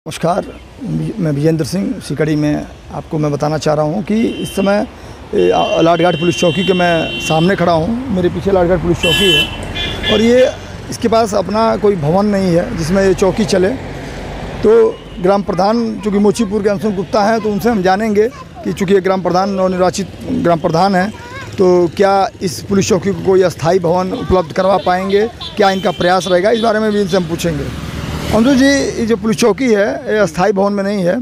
नमस्कार, मैं विजेंद्र सिंह सिकड़ी में आपको मैं बताना चाह रहा हूं कि इस समय लाठघाट पुलिस चौकी के मैं सामने खड़ा हूं। मेरे पीछे लाठघाट पुलिस चौकी है और ये इसके पास अपना कोई भवन नहीं है जिसमें ये चौकी चले। तो ग्राम प्रधान चूँकि मोचीपुर के अंशुल गुप्ता हैं, तो उनसे हम जानेंगे कि चूँकि ये ग्राम प्रधान नवनिर्वाचित ग्राम प्रधान हैं, तो क्या इस पुलिस चौकी को कोई अस्थायी भवन उपलब्ध करवा पाएंगे, क्या इनका प्रयास रहेगा, इस बारे में भी इनसे हम पूछेंगे। अंशुल जी, ये जो पुलिस चौकी है ये अस्थायी भवन में नहीं है,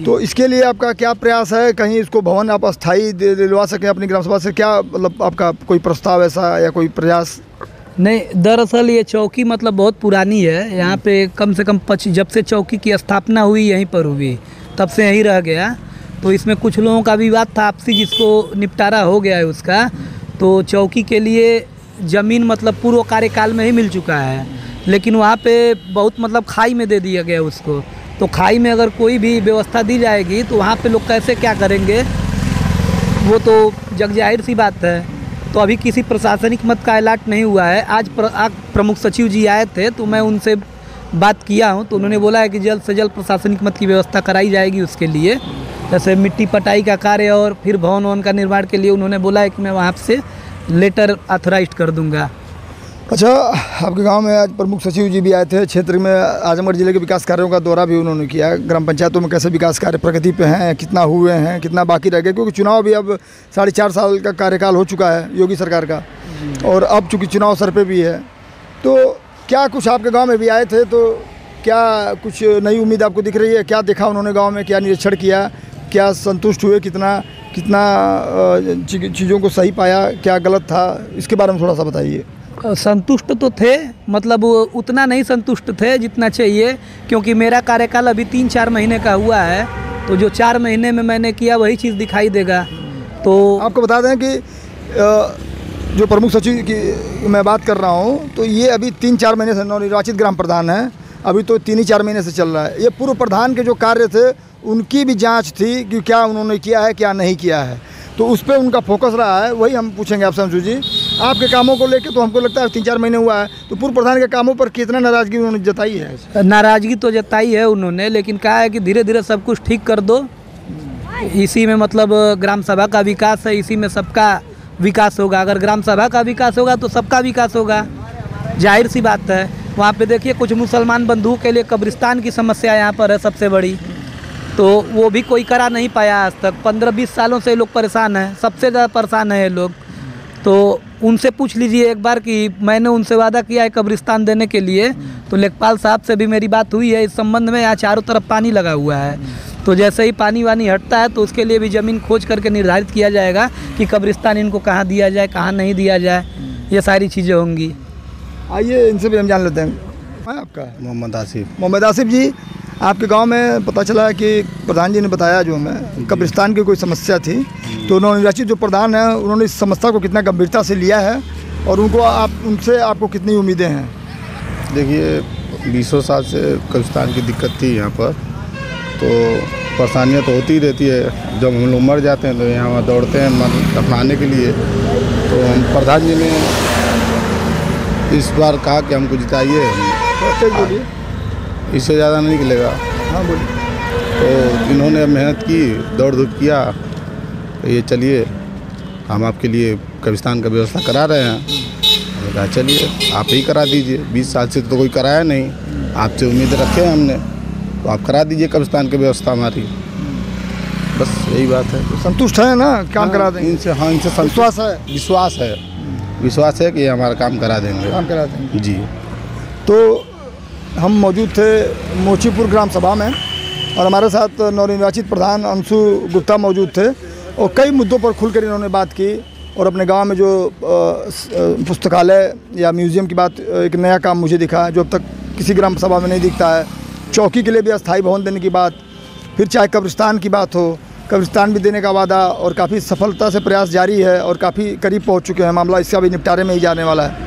तो इसके लिए आपका क्या प्रयास है? कहीं इसको भवन आप अस्थायी दिलवा सकें अपनी ग्राम सभा से, क्या मतलब आपका कोई प्रस्ताव ऐसा या कोई प्रयास? नहीं, दरअसल ये चौकी मतलब बहुत पुरानी है। यहाँ पे कम से कम जब से चौकी की स्थापना हुई यहीं पर हुई, तब से यहीं रह गया। तो इसमें कुछ लोगों का विवाद था आपसी, जिसको निपटारा हो गया है उसका। तो चौकी के लिए ज़मीन मतलब पूर्व कार्यकाल में ही मिल चुका है, लेकिन वहाँ पे बहुत मतलब खाई में दे दिया गया उसको। तो खाई में अगर कोई भी व्यवस्था दी जाएगी तो वहाँ पे लोग कैसे क्या करेंगे, वो तो जग जाहिर सी बात है। तो अभी किसी प्रशासनिक मत का अलर्ट नहीं हुआ है। आज प्रमुख सचिव जी आए थे, तो मैं उनसे बात किया हूँ, तो उन्होंने बोला है कि जल्द से जल्द प्रशासनिक मत की व्यवस्था कराई जाएगी उसके लिए। जैसे मिट्टी पटाई का कार्य और फिर भवन का निर्माण के लिए उन्होंने बोला है कि मैं वहाँ से लेटर ऑथराइज कर दूँगा। अच्छा, आपके गांव में आज प्रमुख सचिव जी भी आए थे। क्षेत्र में आजमगढ़ जिले के विकास कार्यों का दौरा भी उन्होंने किया। ग्राम पंचायतों में कैसे विकास कार्य प्रगति पे हैं, कितना हुए हैं, कितना बाकी रह गए, क्योंकि चुनाव भी अब 4.5 साल का कार्यकाल हो चुका है योगी सरकार का, और अब चूँकि चुनाव सर पे भी है। तो क्या कुछ आपके गाँव में भी आए थे, तो क्या कुछ नई उम्मीद आपको दिख रही है? क्या देखा उन्होंने गाँव में, क्या निरीक्षण किया, क्या संतुष्ट हुए, कितना चीज़ों को सही पाया, क्या गलत था, इसके बारे में थोड़ा सा बताइए। संतुष्ट तो थे, मतलब उतना नहीं संतुष्ट थे जितना चाहिए, क्योंकि मेरा कार्यकाल अभी 3-4 महीने का हुआ है। तो जो 4 महीने में मैंने किया वही चीज़ दिखाई देगा। तो आपको बता दें कि जो प्रमुख सचिव की मैं बात कर रहा हूँ, तो ये अभी 3-4 महीने से नवनिर्वाचित ग्राम प्रधान हैं। अभी तो 3-4 महीने से चल रहा है। ये पूर्व प्रधान के जो कार्य थे उनकी भी जाँच थी कि क्या उन्होंने किया है, क्या नहीं किया है, तो उस पर उनका फोकस रहा है। वही हम पूछेंगे आपसे अंशु जी। आपके कामों को लेकर तो हमको लगता है 3-4 महीने हुआ है, तो पूर्व प्रधान के कामों पर कितना नाराज़गी उन्होंने जताई है? नाराज़गी तो जताई है उन्होंने, लेकिन कहा है कि धीरे धीरे सब कुछ ठीक कर दो। इसी में मतलब ग्राम सभा का विकास है, इसी में सबका विकास होगा। अगर ग्राम सभा का विकास होगा तो सबका विकास होगा, जाहिर सी बात है। वहाँ पे देखिए, कुछ मुसलमान बंधुओं के लिए कब्रिस्तान की समस्या यहाँ पर है सबसे बड़ी, तो वो भी कोई करा नहीं पाया आज तक। 15-20 सालों से लोग परेशान हैं, सबसे ज़्यादा परेशान है ये लोग। तो उनसे पूछ लीजिए एक बार कि मैंने उनसे वादा किया है कब्रिस्तान देने के लिए। तो लेखपाल साहब से भी मेरी बात हुई है इस संबंध में। यहाँ चारों तरफ पानी लगा हुआ है, तो जैसे ही पानी वानी हटता है तो उसके लिए भी ज़मीन खोज करके निर्धारित किया जाएगा कि कब्रिस्तान इनको कहाँ दिया जाए, कहाँ नहीं दिया जाए, ये सारी चीज़ें होंगी। आइए इनसे भी हम जान लेते हैं। आपका मोहम्मद आसिफ जी, आपके गांव में पता चला है कि प्रधान जी ने बताया जो हमें कब्रिस्तान की कोई समस्या थी, तो नवनिर्वाचित जो प्रधान हैं उन्होंने इस समस्या को कितना गंभीरता से लिया है और उनसे आपको कितनी उम्मीदें हैं? देखिए, 20 साल से कब्रिस्तान की दिक्कत थी यहाँ पर, तो परेशानियाँ तो होती ही रहती है। जब हम लोग मर जाते हैं तो यहाँ दौड़ते हैं दफनाने के लिए। तो हम प्रधान जी ने इस बार कहा कि हमको जिताइए, इससे ज़्यादा नहीं निकलेगा। हाँ बोलिए। तो इन्होंने मेहनत की, दौड़ धूप किया, तो ये चलिए हम आपके लिए कब्रिस्तान का व्यवस्था करा रहे हैं। मैंने कहा चलिए आप ही करा दीजिए, 20 साल से तो कोई कराया नहीं, आपसे उम्मीद रखे हैं हमने, तो आप करा दीजिए कब्रिस्तान की व्यवस्था हमारी। बस यही बात है। तो संतुष्ट है ना, काम करा देंगे इनसे? हाँ, इनसे विश्वास है कि ये हमारा काम करा देंगे जी। तो हम मौजूद थे मोचीपुर ग्राम सभा में और हमारे साथ नवनिर्वाचित प्रधान अंशु गुप्ता मौजूद थे, और कई मुद्दों पर खुलकर इन्होंने बात की। और अपने गांव में जो पुस्तकालय या म्यूज़ियम की बात, एक नया काम मुझे दिखा जो अब तक किसी ग्राम सभा में नहीं दिखता है। चौकी के लिए भी अस्थायी भवन देने की बात, फिर चाहे कब्रिस्तान की बात हो, कब्रिस्तान भी देने का वादा, और काफ़ी सफलता से प्रयास जारी है और काफ़ी करीब पहुँच चुके हैं। मामला इसका भी निपटारे में ही जाने वाला है,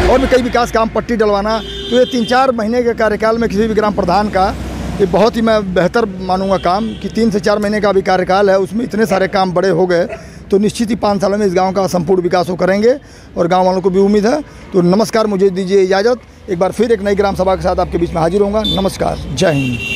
और भी कई विकास काम, पट्टी डलवाना। तो ये 3-4 महीने के कार्यकाल में किसी भी ग्राम प्रधान का ये बहुत ही मैं बेहतर मानूंगा काम, कि 3 से 4 महीने का भी कार्यकाल है, उसमें इतने सारे काम बड़े हो गए, तो निश्चित ही 5 सालों में इस गांव का संपूर्ण विकास वो करेंगे और गांव वालों को भी उम्मीद है। तो नमस्कार, मुझे दीजिए इजाज़त। एक बार फिर एक नई ग्राम सभा के साथ आपके बीच में हाजिर होऊंगा। नमस्कार, जय हिंद।